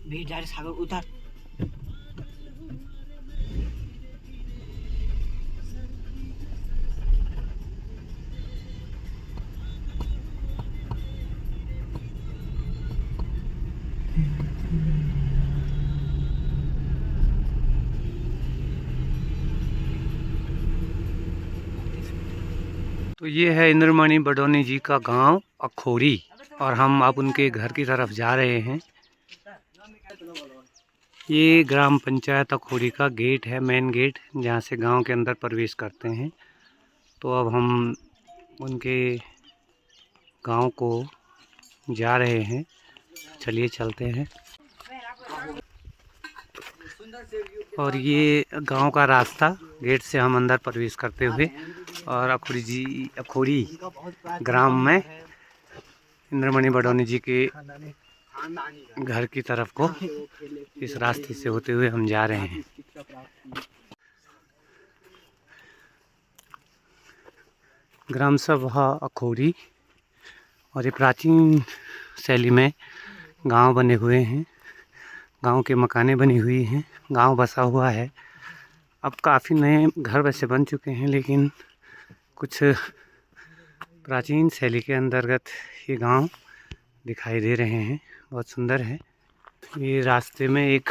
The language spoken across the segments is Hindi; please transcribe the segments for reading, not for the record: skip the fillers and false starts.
भीड़ जा रही सागर उतर। तो ये है इंद्रमणि बडोनी जी का गांव अखोरी, और हम अब उनके घर की तरफ जा रहे हैं। ये ग्राम पंचायत अखोरी का गेट है, मेन गेट, जहाँ से गांव के अंदर प्रवेश करते हैं। तो अब हम उनके गांव को जा रहे हैं, चलिए चलते हैं। और ये गांव का रास्ता, गेट से हम अंदर प्रवेश करते हुए और अखोरी ग्राम में इंद्रमणि बडोनी जी के घर की तरफ को इस रास्ते से होते हुए हम जा रहे हैं। ग्राम सभा अखोरी, और ये प्राचीन शैली में गांव बने हुए हैं, गांव के मकानें बनी हुई हैं, गांव बसा हुआ है। अब काफ़ी नए घर वैसे बन चुके हैं, लेकिन कुछ प्राचीन शैली के अंतर्गत ये गांव दिखाई दे रहे हैं, बहुत सुंदर है। ये रास्ते में एक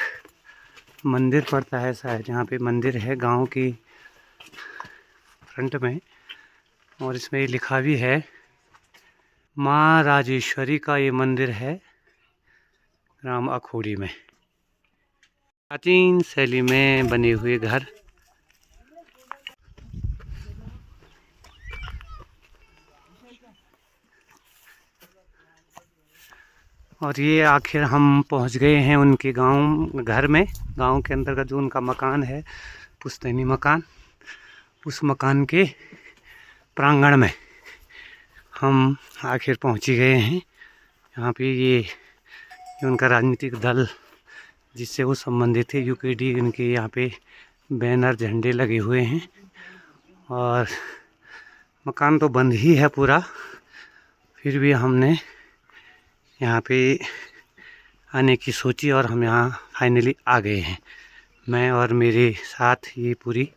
मंदिर पड़ता है शायद, यहाँ पे मंदिर है गांव की फ्रंट में, और इसमें लिखा भी है माँ राजेश्वरी का ये मंदिर है ग्राम अखोरी में। प्राचीन शैली में बने हुए घर। और ये आखिर हम पहुंच गए हैं उनके गांव घर में। गांव के अंतर्गत जो उनका मकान है, पुश्तैनी मकान, उस मकान के प्रांगण में हम आखिर पहुंच ही गए हैं। यहाँ पे ये उनका राजनीतिक दल जिससे वो संबंधित है, यूकेडी, इनके यहाँ पे बैनर झंडे लगे हुए हैं। और मकान तो बंद ही है पूरा, फिर भी हमने यहाँ पे आने की सोची और हम यहाँ फाइनली आ गए हैं। मैं और मेरे साथ ये पूरी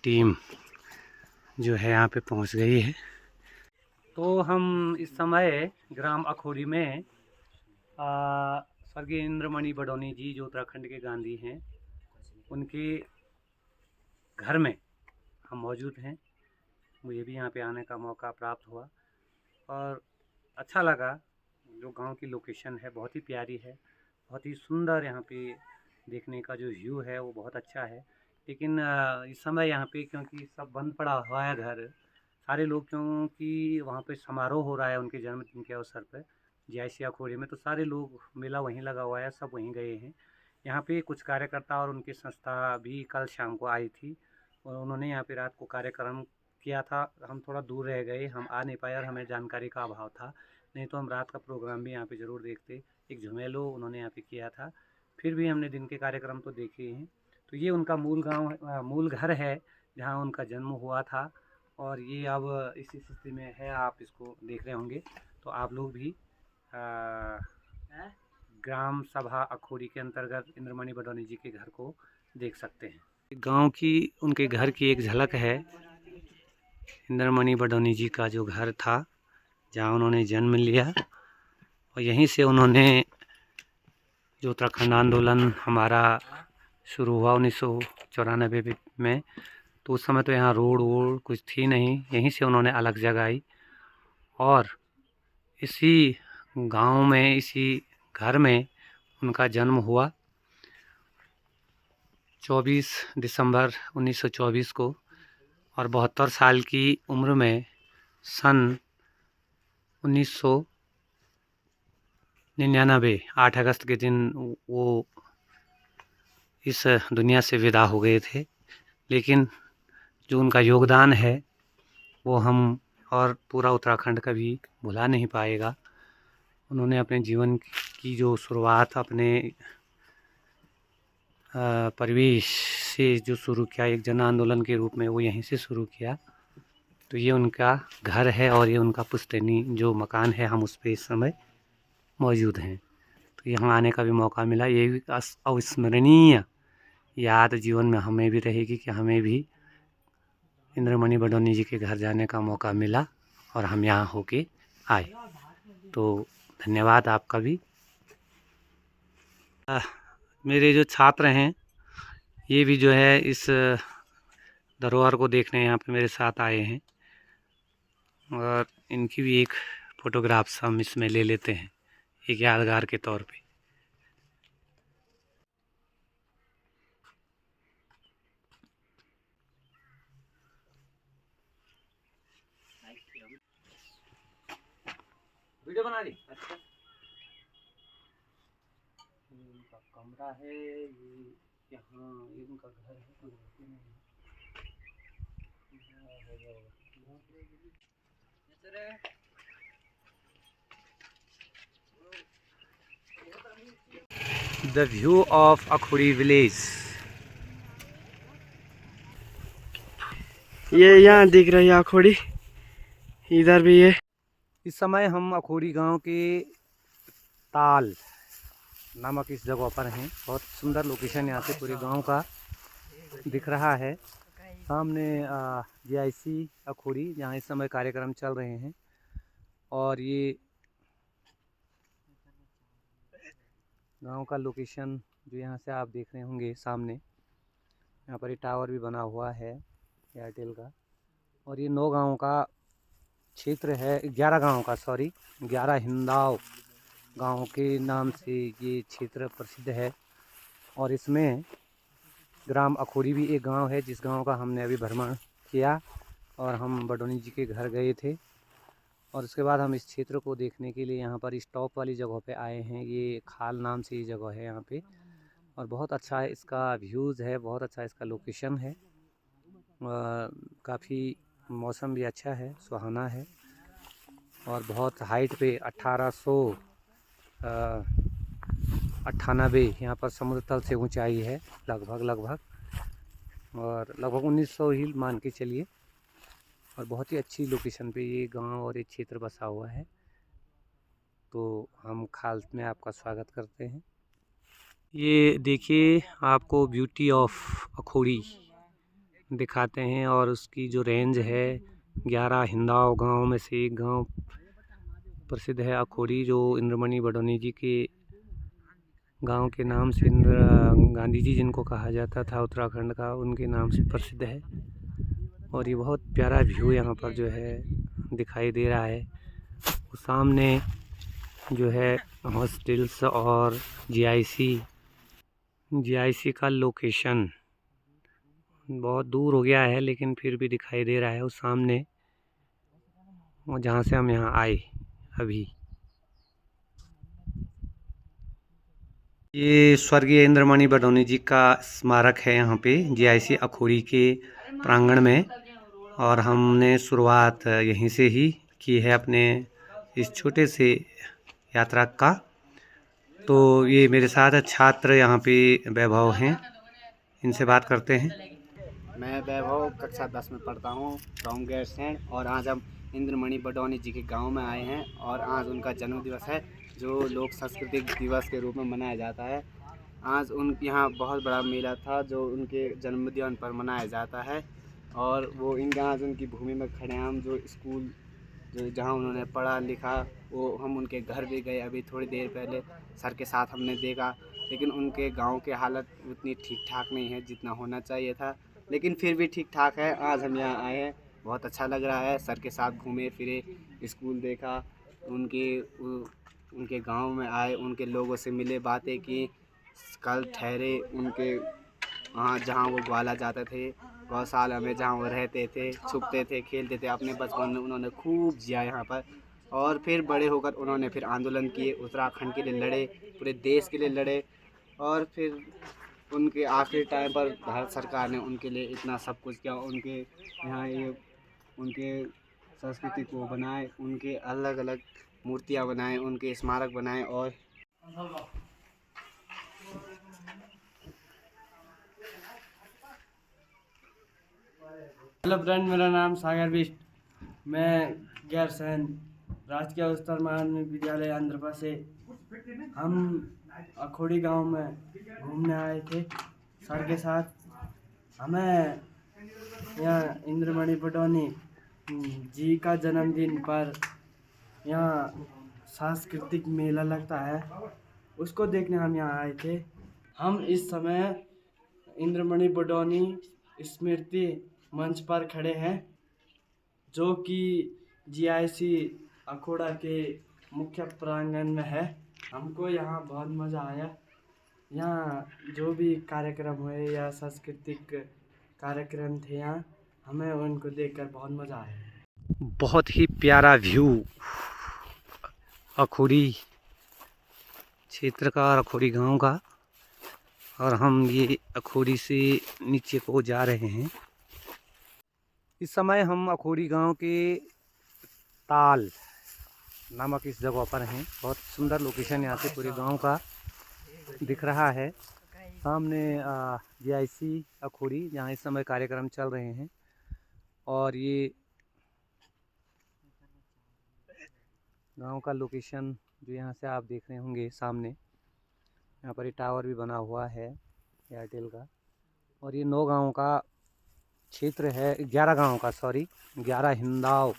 टीम जो है यहाँ पे पहुँच गई है। तो हम इस समय ग्राम अखोरी में स्वर्गीय इंद्रमणि बडोनी जी, जो उत्तराखंड के गांधी हैं, उनके घर में हम मौजूद हैं। मुझे भी यहाँ पे आने का मौका प्राप्त हुआ और अच्छा लगा। जो गांव की लोकेशन है बहुत ही प्यारी है, बहुत ही सुंदर। यहाँ पे देखने का जो व्यू है वो बहुत अच्छा है। लेकिन इस समय यहाँ पे क्योंकि सब बंद पड़ा हुआ है घर, सारे लोग, क्योंकि वहाँ पे समारोह हो रहा है उनके जन्मदिन के अवसर पर JIC अखोरी में, तो सारे लोग, मेला वहीं लगा हुआ है, सब वहीं गए हैं। यहाँ पे कुछ कार्यकर्ता और उनकी संस्था भी कल शाम को आई थी और उन्होंने यहाँ पे रात को कार्यक्रम किया था। हम थोड़ा दूर रह गए, हम आ नहीं पाए और हमें जानकारी का अभाव था, नहीं तो हम रात का प्रोग्राम भी यहाँ पे ज़रूर देखते। एक झुमेलो उन्होंने यहाँ पे किया था, फिर भी हमने दिन के कार्यक्रम तो देखे ही हैं। तो ये उनका मूल गांव, मूल घर है जहाँ उनका जन्म हुआ था, और ये अब इसी स्थिति में है। आप इसको देख रहे होंगे, तो आप लोग भी ग्राम सभा अखोरी के अंतर्गत इंद्रमणि बडोनी जी के घर को देख सकते हैं। गांव की, उनके घर की एक झलक है। इंद्रमणि बडोनी जी का जो घर था, जहाँ उन्होंने जन्म लिया, और यहीं से उन्होंने जो उत्तराखंड आंदोलन हमारा शुरू हुआ 1994 में, तो उस समय तो यहाँ रोड वोड कुछ थी नहीं, यहीं से उन्होंने अलग जगाई और इसी गांव में, इसी घर में उनका जन्म हुआ 24 दिसंबर 1924 को। और 72 साल की उम्र में सन 1999 8 अगस्त के दिन वो इस दुनिया से विदा हो गए थे। लेकिन जो उनका योगदान है वो हम और पूरा उत्तराखंड कभी भुला नहीं पाएगा। उन्होंने अपने जीवन की जो शुरुआत अपने परिवेश से जो शुरू किया, एक जन आंदोलन के रूप में, वो यहीं से शुरू किया। तो ये उनका घर है और ये उनका पुश्तैनी जो मकान है, हम उस पर इस समय मौजूद हैं। तो यहाँ आने का भी मौका मिला। ये भी अविस्मरणीय याद जीवन में हमें भी रहेगी कि हमें भी इंद्रमणि बडोनी जी के घर जाने का मौका मिला और हम यहाँ होके आए। तो धन्यवाद आपका भी। मेरे जो छात्र हैं ये भी जो है इस धरोहर को देखने यहाँ पे मेरे साथ आए हैं और इनकी भी एक फ़ोटोग्राफ्स हम इसमें ले लेते हैं एक यादगार के तौर पे। वीडियो बना रही? अच्छा, ये इनका कमरा है, ये यहाँ इनका घर है तो The view of Akhuri village। ये यहाँ दिख रही है अखोड़ी, इधर भी है। इस समय हम अखोरी गांव के ताल नामक इस जगह पर हैं। बहुत सुंदर लोकेशन यहाँ से पूरे गांव का दिख रहा है। सामने GIC अखोरी जहाँ इस समय कार्यक्रम चल रहे हैं और ये गांव का लोकेशन जो यहाँ से आप देख रहे होंगे सामने, यहाँ पर ये टावर भी बना हुआ है एयरटेल का। और ये 9 गाँव का क्षेत्र है, 11 गाँव का, सॉरी 11 हिंदाव गाँव के नाम से ये क्षेत्र प्रसिद्ध है। और इसमें ग्राम अखोरी भी एक गांव है जिस गांव का हमने अभी भ्रमण किया और हम बडोनी जी के घर गए थे। और उसके बाद हम इस क्षेत्र को देखने के लिए यहाँ पर स्टॉप वाली जगह पे आए हैं। ये खाल नाम से ये जगह है यहाँ पे और बहुत अच्छा है इसका व्यूज़ है, बहुत अच्छा इसका लोकेशन है। काफ़ी मौसम भी अच्छा है, सुहाना है और बहुत हाइट पे 1898 यहाँ पर समुद्र तल से ऊंचाई है लगभग और लगभग 1900 ही मान के चलिए। और बहुत ही अच्छी लोकेशन पे ये गांव और ये क्षेत्र बसा हुआ है। तो हम खाल में आपका स्वागत करते हैं। ये देखिए आपको ब्यूटी ऑफ अखोरी दिखाते हैं और उसकी जो रेंज है 11 हिंदाव गांव में से एक गांव प्रसिद्ध है अखोरी, जो इंद्रमणि बडोनी जी के गांव के नाम से गांधी जी जिनको कहा जाता था उत्तराखंड का, उनके नाम से प्रसिद्ध है। और ये बहुत प्यारा व्यू यहाँ पर जो है दिखाई दे रहा है। सामने जो है हॉस्टल्स और GIC का लोकेशन बहुत दूर हो गया है लेकिन फिर भी दिखाई दे रहा है उस सामने, और जहाँ से हम यहाँ आए अभी। ये स्वर्गीय इंद्रमणि बडोनी जी का स्मारक है यहाँ पे GIC अखोरी के प्रांगण में। और हमने शुरुआत यहीं से ही की है अपने इस छोटे से यात्रा का। तो ये मेरे साथ छात्र यहाँ पे वैभव हैं, इनसे बात करते हैं। मैं वैभव कक्षा 10 में पढ़ता हूँ, गाँव गैरसैंण। और आज हम इंद्रमणि बडोनी जी के गांव में आए हैं और आज उनका जन्म दिवस है जो लोक सांस्कृतिक दिवस के रूप में मनाया जाता है। आज यहाँ बहुत बड़ा मेला था जो उनके जन्मदिन पर मनाया जाता है। और वो इनके आज उनकी भूमि में खड़े हैं हम, जो स्कूल जो जहाँ उन्होंने पढ़ा लिखा, वो हम उनके घर भी गए अभी थोड़ी देर पहले, सर के साथ हमने देखा। लेकिन उनके गांव की हालत उतनी ठीक ठाक नहीं है जितना होना चाहिए था, लेकिन फिर भी ठीक ठाक है। आज हम यहाँ आए हैं, बहुत अच्छा लग रहा है। सर के साथ घूमे फिरे, स्कूल देखा, उनके गांव में आए, उनके लोगों से मिले, बातें की। कल ठहरे उनके वहाँ जहाँ वो ग्वाला जाते थे, गौशाला में जहाँ वो रहते थे, छुपते थे, खेलते थे। अपने बचपन में उन्होंने खूब जिया यहाँ पर। और फिर बड़े होकर उन्होंने फिर आंदोलन किए, उत्तराखंड के लिए लड़े, पूरे देश के लिए लड़े। और फिर उनके आखिरी टाइम पर भारत सरकार ने उनके लिए इतना सब कुछ किया। उनके यहाँ ये उनके संस्कृति को बनाए, उनके अलग अलग मूर्तियाँ बनाए, उनके स्मारक बनाए। और हेलो फ्रेंड, मेरा नाम सागर बिष्ट। मैं गैरसैंण राजकीय उच्चतर माध्यमिक विद्यालय आंध्रपा से हम अखोड़ी गांव में घूमने आए थे सर के साथ। हमें यहाँ इंद्रमणि बडोनी जी का जन्मदिन पर यहाँ सांस्कृतिक मेला लगता है, उसको देखने हम यहाँ आए थे। हम इस समय इंद्रमणि बडोनी स्मृति मंच पर खड़े हैं, जो कि जीआईसी अखोड़ा के मुख्य प्रांगण में है। हमको यहाँ बहुत मज़ा आया। यहाँ जो भी कार्यक्रम हुए या सांस्कृतिक कार्यक्रम थे, यहाँ हमें उनको देखकर बहुत मज़ा आया। बहुत ही प्यारा व्यू अखोड़ी क्षेत्र का और अखोड़ी गांव का। और हम ये अखोड़ी से नीचे को जा रहे हैं। इस समय हम अखोड़ी गांव के ताल नामक इस जगह पर हैं। बहुत सुंदर लोकेशन यहाँ से पूरे गांव का दिख रहा है। सामने जीआईसी अखोड़ी, जहाँ इस समय कार्यक्रम चल रहे हैं। और ये गांव का लोकेशन जो यहाँ से आप देख रहे होंगे सामने, यहाँ पर ये टावर भी बना हुआ है एयरटेल का। और ये 9 गाँव का क्षेत्र है, 11 गाँव का, 11 हिंदाव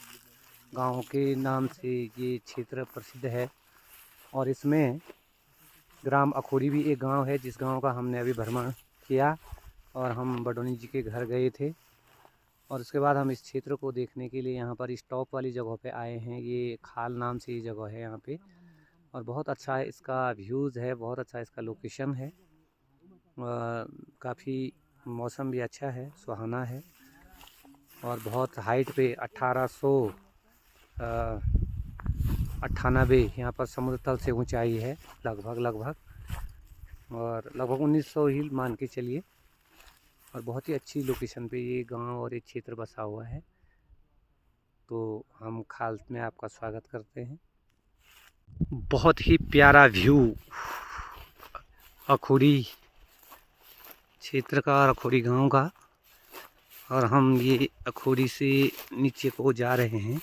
गाँव के नाम से ये क्षेत्र प्रसिद्ध है। और इसमें ग्राम अखोड़ी भी एक गांव है, जिस गांव का हमने अभी भ्रमण किया। और हम बडोनी जी के घर गए थे। और उसके बाद हम इस क्षेत्र को देखने के लिए यहाँ पर स्टॉप वाली जगह पे आए हैं। ये खाल नाम से ये जगह है यहाँ पे। और बहुत अच्छा इसका व्यूज़ है, बहुत अच्छा इसका लोकेशन है। काफ़ी मौसम भी अच्छा है, सुहाना है। और बहुत हाइट पे 1898 यहाँ पर समुद्र तल से ऊंचाई है लगभग। और लगभग 1900 ही मान के चलिए। और बहुत ही अच्छी लोकेशन पे ये गांव और ये क्षेत्र बसा हुआ है। तो हम खाल में आपका स्वागत करते हैं। बहुत ही प्यारा व्यू अखोड़ी क्षेत्र का और अखोड़ी गांव का। और हम ये अखोड़ी से नीचे को जा रहे हैं।